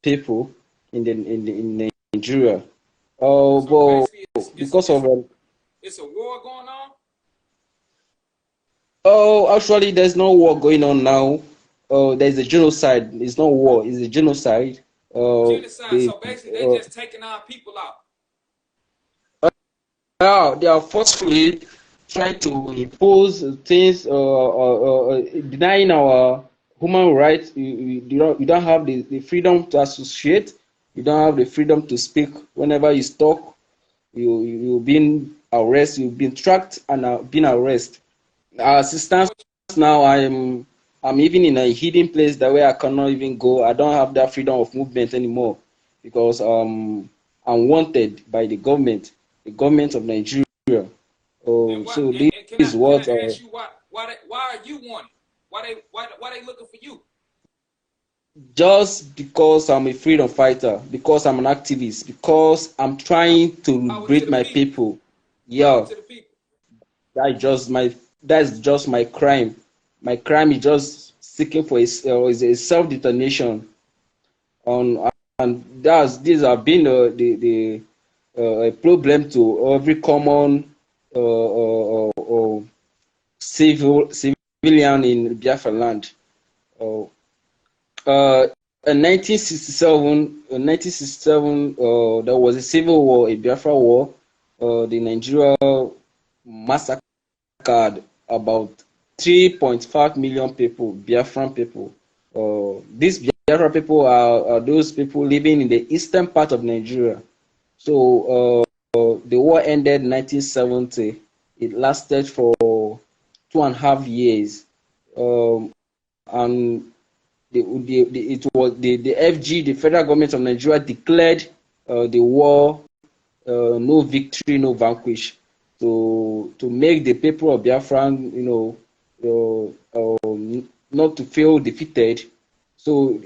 people in Nigeria. But because of it's a war going on. oh, actually, there's no war going on now. There's a genocide. It's not war. It's a genocide. Genocide. They So basically, they just taking our people out. they are forcefully trying to impose things, denying our human rights. You don't have the freedom to associate. You don't have the freedom to speak. Whenever you talk, you've been arrested. You've been tracked and been arrested. Assistance now. I'm even in a hidden place that way I cannot even go. I don't have that freedom of movement anymore because I'm wanted by the government of Nigeria. And what? So this is Can what I ask you why are you wanted? Why they looking for you? just because I'm a freedom fighter, because I'm an activist, because I'm trying to Power to liberate the my people. people. Power Yeah, to the people. that's just my crime. My crime is just seeking for is a self-determination on, and that's these have been a problem to every common civilian in Biafra land. Uh, uh, in 1967, there was a civil war, a Biafra war. The Nigeria massacred about 3.5 million people, Biafran people. These Biafra people are those people living in the eastern part of Nigeria. So the war ended in 1970. It lasted for 2.5 years, and it was the FG, the federal government of Nigeria, declared the war no victory, no vanquish, to make the people of Biafra, not to feel defeated. So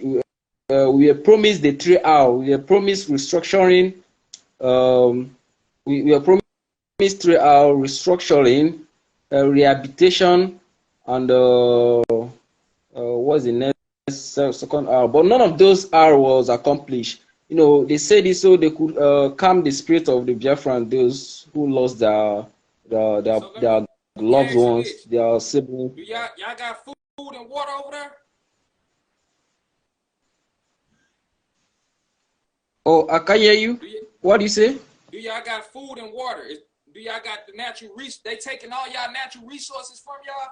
we were promised the 3R. We were promised restructuring. We were promised 3R restructuring, rehabilitation, and what's the next second R? But none of those R was accomplished. They said it so they could calm the spirit of the Biafran, those who lost their Let me loved ask you ones, this: their siblings. Do y'all got food and water over there? Oh, I can't hear you. What do you say? Do y'all got food and water? Do y'all got the natural They taking all y'all natural resources from y'all?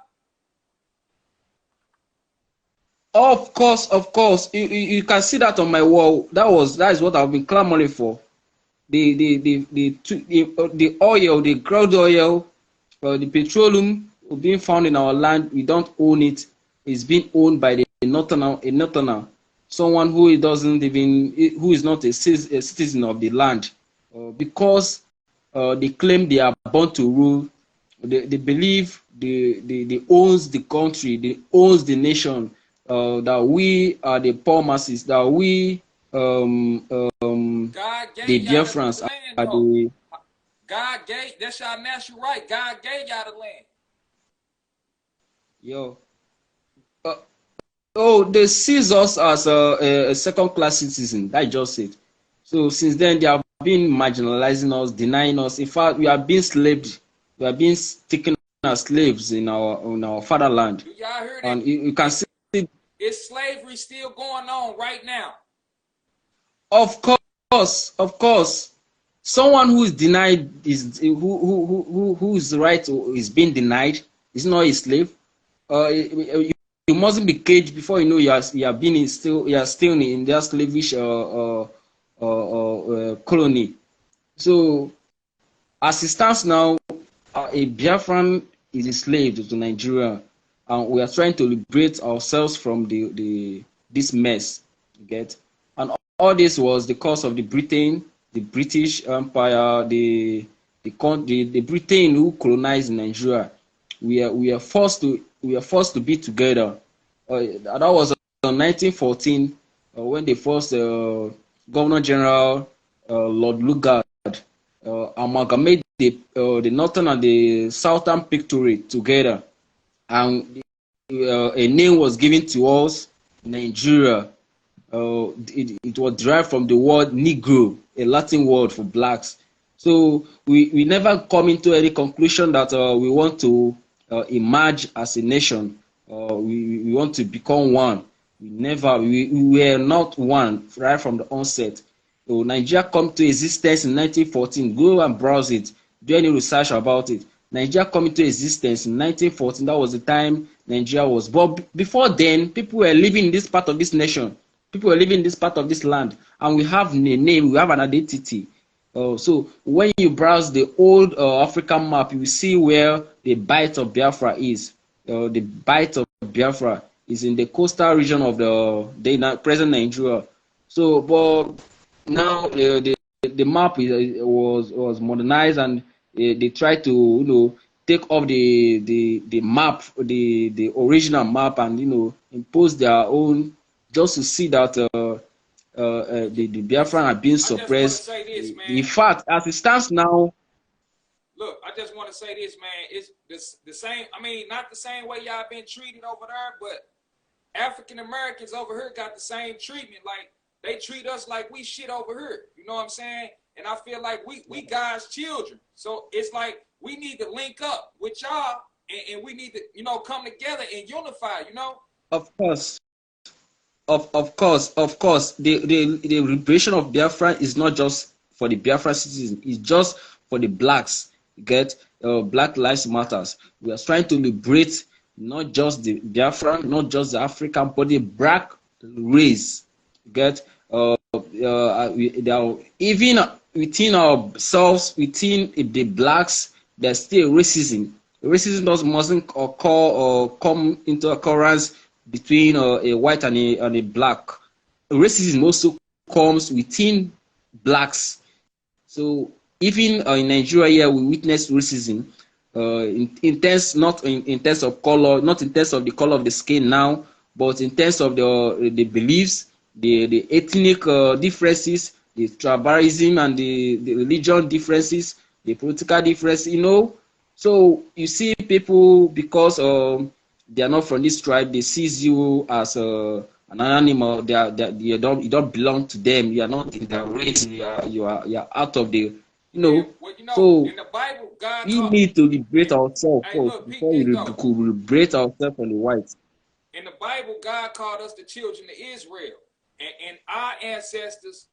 Of course, of course. You can see that on my wall. That is what I've been clamoring for. The oil, the crude oil, the petroleum being found in our land, we don't own it. It's being owned by a northerner, someone who doesn't even, who is not a citizen of the land, because they claim they are born to rule. They believe they owns the country, they owns the nation. That we are the poor masses, that we God the gave y'all Biafrans the land, are though. the That's y'all natural right. God gave y'all the land. yo. Uh, oh, they sees us as a second-class citizen. That's just it. So since then, they have been marginalizing us, denying us. In fact, we are being slaved. We are being taken as slaves in our fatherland. Do y'all hear that? And you can see. Is slavery still going on right now? Of of course. Someone who is denied whose right is being denied is not a slave. You mustn't be caged before you know you are still in their slavish colony. So as it stands now, a Biafran is a slave to Nigeria, and we are trying to liberate ourselves from this mess. You get, and all this was the cause of the British Empire, the Britain who colonized Nigeria. We are forced to be together. That was in 1914 when the first Governor General Lord Lugard amalgamate the northern and the southern pictoriate together, and a name was given to us, Nigeria. it was derived from the word Negro, a Latin word for blacks. So we never come into any conclusion that we want to emerge as a nation. We want to become one. We were not one right from the onset. So Nigeria come to existence in 1914. Go and browse it. Do any research about it. Nigeria come into existence in 1914. That was the time Nigeria was. But before then, people were living in this part of this nation. People were living in this part of this land. And we have a name, we have an identity. So when you browse the old African map, you will see where the bite of Biafra is. The bite of Biafra is in the coastal region of the present Nigeria. So, but now the map was modernized, and they tried to take off the map, the original map, and impose their own, just to see that the Biafran are being suppressed. This, in fact, as it stands now, look, I just want to say this, man. It's the same. I mean, not the same way y'all been treated over there, but African Americans over here got the same treatment. Like, they treat us like we shit over here. You know what I'm saying? And I feel like we God's children. So it's like we need to link up with y'all, and we need to, come together and unify, Of course. Of course. The liberation of Biafra is not just for the Biafra citizens, it's just for the blacks. Get Black Lives Matters. We are trying to liberate not just the Biafran, not just the African, but the black race. Get even within ourselves, within the blacks, there's still racism. Racism mustn't occur or come into occurrence between a white and a black. Racism also comes within blacks. So even in Nigeria here, we witness racism in terms, not in terms of color, not in terms of the color of the skin now, but in terms of the beliefs, the ethnic differences, the tribalism, and the religion differences, the political difference, So you see people, because they are not from this tribe, they see you as an animal. You don't belong to them. You are not in their race. You are out of the, So in the Bible, God we need to liberate ourselves first before we could liberate ourselves from the whites. In the Bible, God called us the children of Israel, and our ancestors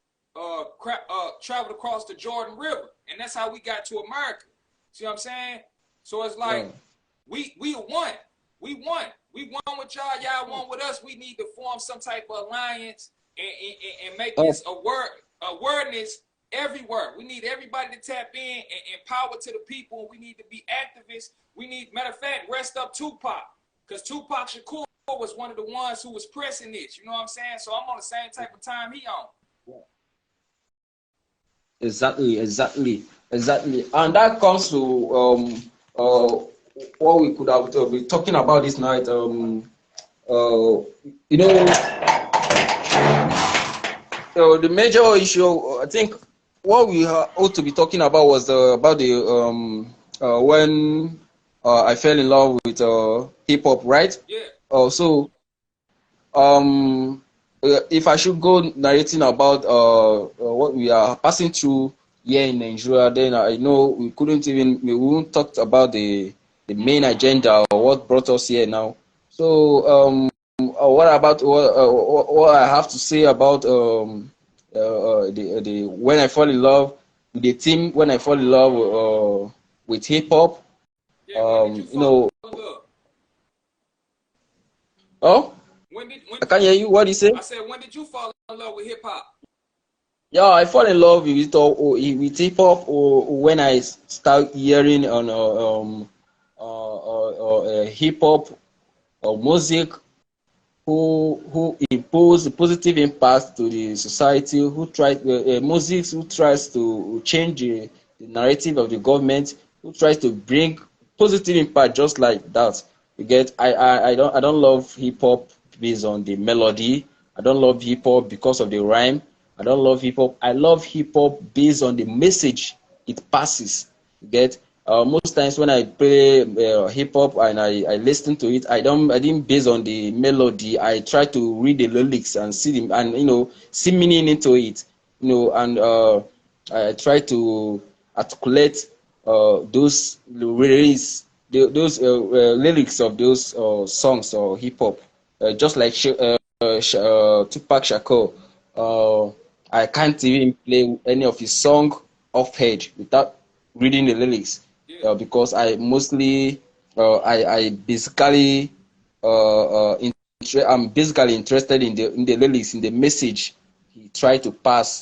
traveled across the Jordan River, and that's how we got to America. See what I'm saying? So it's like we won. We won with y'all. Y'all won with us. We need to form some type of alliance and make this awareness everywhere. We need everybody to tap in and power to the people. We need to be activists. We need, matter of fact, rest up Tupac, because Tupac Shakur was one of the ones who was pressing this. You know what I'm saying? So I'm on the same type of time he on. Exactly. And that comes to what we could have been talking about this night. The major issue, I think, what we ought to be talking about was about the when I fell in love with hip hop, right? Yeah. So if I should go narrating about what we are passing through here in Nigeria, then I know we won't talk about the main agenda or what brought us here now. So what about what I have to say about the when I fall in love with the team, when I fall in love with hip hop? Oh, I can't hear you. What do you say? I said, when did you fall in love with hip hop? Yeah, I fall in love with hip hop when I start hearing on hip hop or music who impose a positive impact to the society, who tries music who tries to change the narrative of the government, who tries to bring positive impact just like that. You get, I don't love hip hop based on the melody. I don't love hip hop because of the rhyme. I don't love hip hop. I love hip hop based on the message it passes. You get, Most times when I play hip hop and I listen to it, I didn't base on the melody. I try to read the lyrics and see them and see meaning into it. And I try to articulate those lyrics, those lyrics of those songs or hip hop, just like Tupac Shakur. Uh, I can't even play any of his song off head without reading the lyrics, Yeah, because I mostly I basically I'm basically interested in the lyrics, in the message he tried to pass.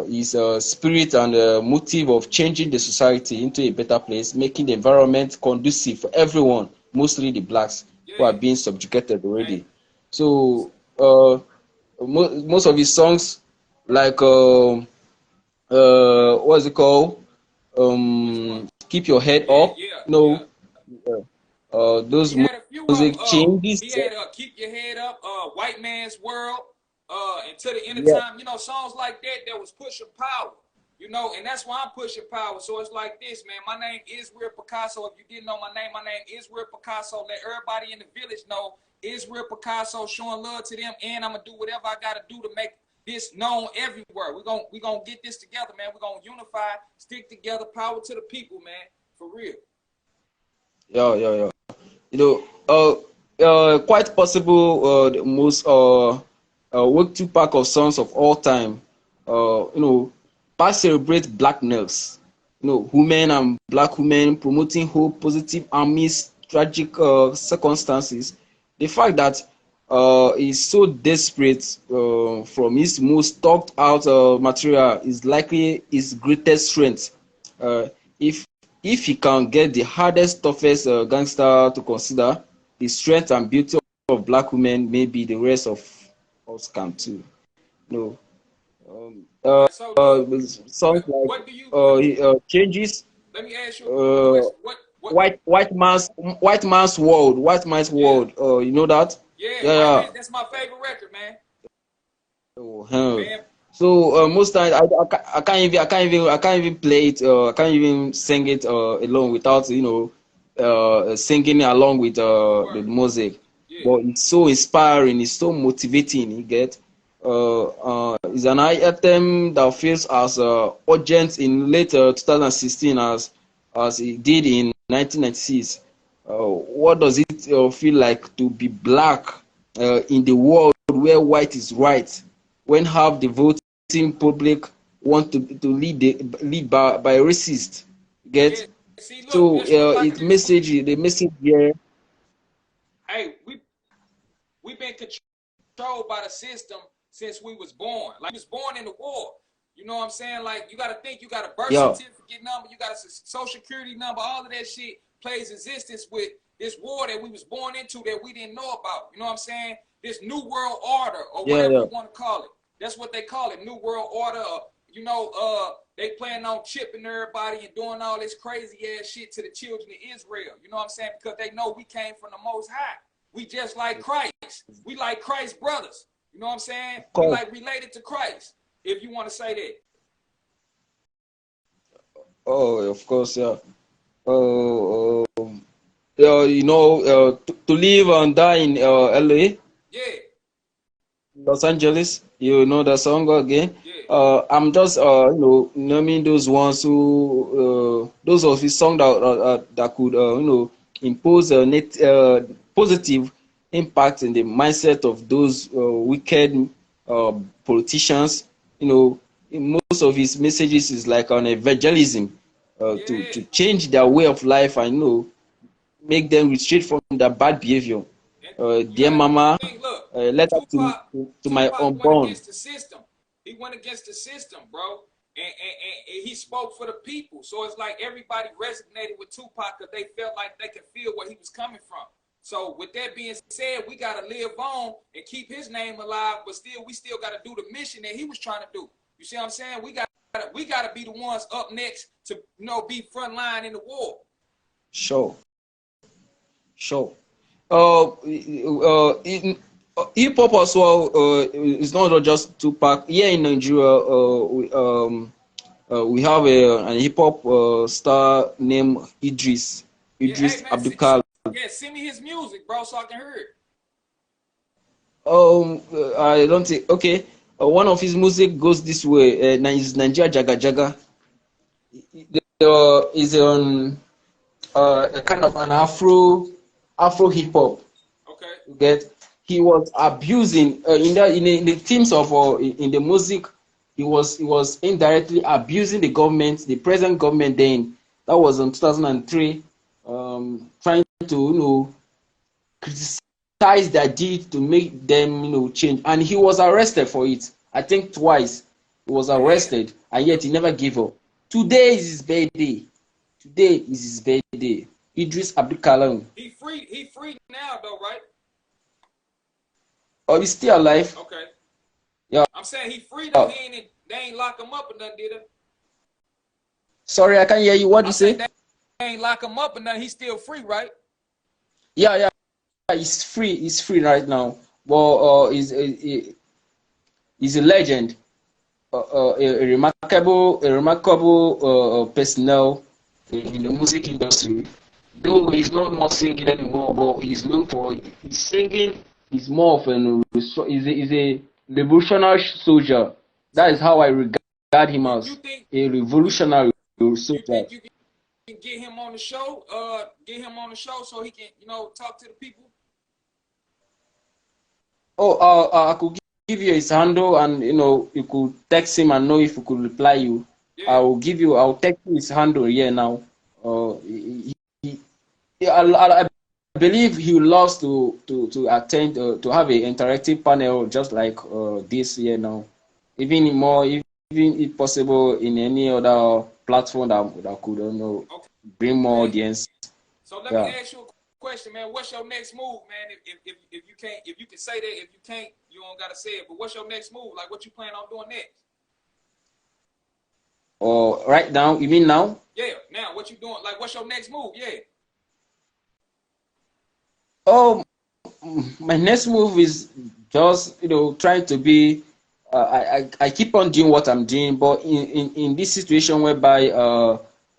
His spirit and motive of changing the society into a better place, making the environment conducive for everyone, mostly the blacks who are yeah. being subjugated Man, already. So most of his songs, like what's it called? which one? Keep your head Yeah, up. yeah, You yeah. know, those He had a few of them. music changes. He had Keep Your Head Up, White Man's World, and To the End of Yeah, Time. Songs like that that was pushing power. And that's why I'm pushing power. So it's like this, man. My name is Real Picasso. If you didn't know my name is Real Picasso. Let everybody in the village know Israel Picasso, showing love to them, and I'm gonna do whatever I gotta do to make this known everywhere. We're gonna get this together, man. We're gonna unify, stick together, power to the people, man. For real. yeah, yeah, yeah. Quite possible the most work two pack of songs of all time. Past celebrate blackness. Women and black women promoting hope, positive amidst tragic circumstances. The fact that he's so desperate from his most talked out material is likely his greatest strength. If he can get the hardest, toughest gangster to consider, the strength and beauty of black women, maybe the rest of us can too. No, Yeah. So look, songs like what do you? changes, Let me ask you a uh, question. What? white man's Yeah, world. You know that? yeah. Yeah, White yeah. man. That's my favorite record, man. Oh, Man, so most times I can't even play it. I can't even sing it alone without singing along with the word. music. Yeah. But it's so inspiring. It's so motivating. You get. It's an item that feels as urgent in late 2016 as it did in 1996. What does it feel like to be black in the world where white is right, when half the voting public want to lead by racist? Yeah. Get. See, look. So Just like it this. message the message here. Hey, we've been controlled by the system since we was born. Like we was born in the war. You know what I'm saying? Like you got to think. You got a birth Yeah, certificate number. You got a social security number. All of that shit plays existence with this war that we was born into that we didn't know about. You know what I'm saying? This new world order or yeah, whatever yeah, you want to call it. That's what they call it, new world order. They plan on chipping everybody and doing all this crazy ass shit to the children of Israel. You know what I'm saying? Because they know we came from the Most High. We just like Christ. We like Christ's brothers. You know what I'm saying? of We course. like related to Christ, if you want to say that. Oh, of course, yeah. Oh, yeah, to live and die in LA, Yeah, Los Angeles. You know the song again. yeah, I'm just naming those ones who those of his song that could impose a net positive impact in the mindset of those wicked politicians. Most of his messages is like an evangelism to yeah. change their way of life and make them restrict from their bad behavior. And you Dear got to Mama, think. Look, letter Tupac, to my Tupac went unborn. against the system. He went against the system, bro. And he spoke for the people. So it's like everybody resonated with Tupac because they felt like they could feel where he was coming from. So with that being said, we gotta live on and keep his name alive, but we still gotta do the mission that he was trying to do. You see what I'm saying? We gotta be the ones up next to be front line in the war. Sure, sure. Hip hop as well is not just Tupac. Here in Nigeria, We have a hip hop star named Yeah, hey Idris man, Abdul. yeah, send me his music, bro, so I can hear it. I don't think. Okay, one of his music goes this way. Is Nigeria Jaga Jaga. Is on a kind of an Afro hip hop. Okay. You get. He was abusing in the themes of in the music. He was indirectly abusing the government, the present government. Then that was in 2003. Trying to criticize their deed to make them change, and he was arrested for it. I think twice he was Damn. arrested, and yet he never gave up. Today is his birthday. Today is his birthday. Idris Abdulkalam. He free now though, right? Oh, he's still alive. Okay. Yeah. I'm saying he free though. They ain't lock him up or nothing, did they? Sorry, I can't hear you. What do I you say say? they ain't lock him up or nothing. He's still free, right? Yeah, yeah. He's free. He's free right now. Well, he's a legend. A remarkable personnel in the music industry. Though he's not more singing anymore, but he's known for his singing. He's more of he's a revolutionary soldier. That is So how I regard him you as think a you revolutionary you soldier. think you can get him on the show? Get him on the show so he can talk to the people. Oh, I could give you his handle, and you could text him and know if he could reply you. Yeah, I'll text you his handle here now. He Yeah, I believe he loves to attend to have an interactive panel just like this year now. Even more, even if possible, in any other platform that could bring more okay. audience. So let me Yeah. ask you a question, man. What's your next move, man? If you can't, if you can say that, if you can't, you don't gotta say it. But what's your next move? Like, what you plan on doing next? Or right now, you mean now? Yeah. Now, what you doing? Like, what's your next move? Yeah. Oh, my next move is just trying to be. I keep on doing what I'm doing, but in this situation whereby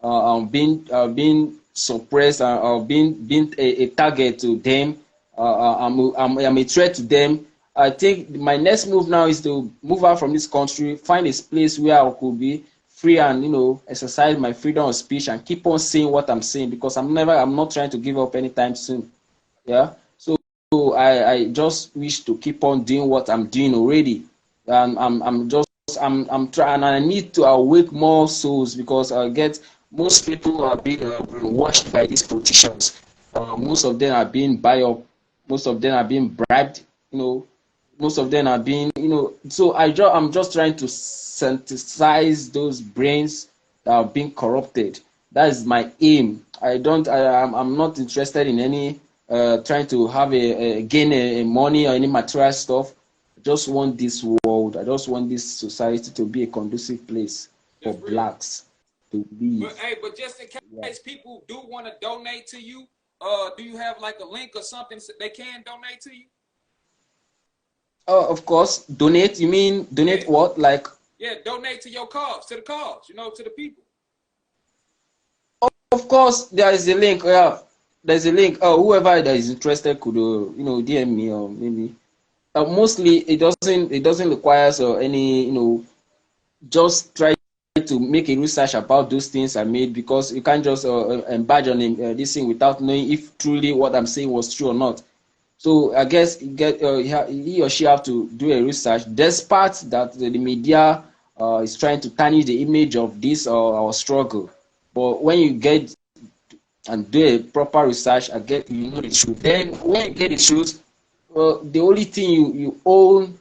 I'm being suppressed, or being a target to them, I'm a threat to them. I think my next move now is to move out from this country, find a place where I could be free and exercise my freedom of speech and keep on saying what I'm saying, because I'm not trying to give up anytime soon. Yeah. So I just wish to keep on doing what I'm doing already. And I'm trying, and I need to awake more souls, because I get most people are being washed by these politicians. Most of them are being buy up, most of them are being bribed, you know, most of them are being, so I'm just trying to synthesize those brains that are being corrupted. That is my aim. I'm not interested in any trying to have gain a money or any material stuff. I just want this world, I just want this society to be a conducive place for That's real. blacks to live. But hey, but just in Yeah. case people do want to donate to you, do you have like a link or something so they can donate to you? Oh, of course. Donate, you mean Yeah, donate what? Like, yeah. Donate to your cause, to the cause, to the people. of course, there is a link. Yeah, there's a link. Whoever that is interested could, DM me, or maybe. Mostly, it doesn't require any, just try to make a research about those things I made, because you can't just embark on this thing without knowing if truly what I'm saying was true or not. So I guess he or she have to do a research, despite that the media is trying to tarnish the image of this or our struggle. But when you get and do a proper research, I get the truth. Then when you get the truth, the only thing you own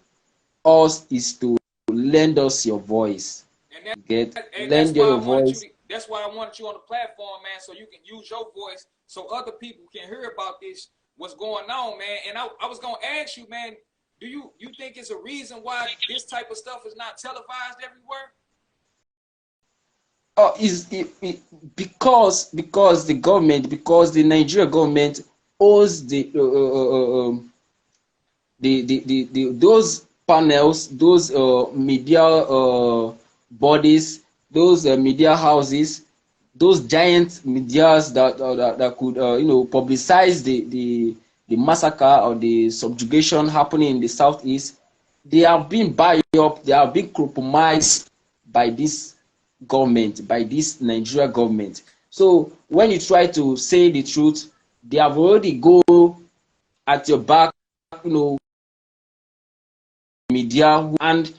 us is to lend us your voice. And Get and that's lend why I your wanted you voice. to. That's why I wanted you on the platform, man, so you can use your voice, so other people can hear about this, what's going on, man. And I was gonna ask you, man, do you think it's a reason why this type of stuff is not televised everywhere? Is it, because the government, because the Nigeria government owes those panels, those media bodies, those media houses, those giant medias that could publicize the massacre or the subjugation happening in the southeast, they have been buy up, they have been compromised by this government, by this Nigeria government. So when you try to say the truth, they have already go at your back, media, and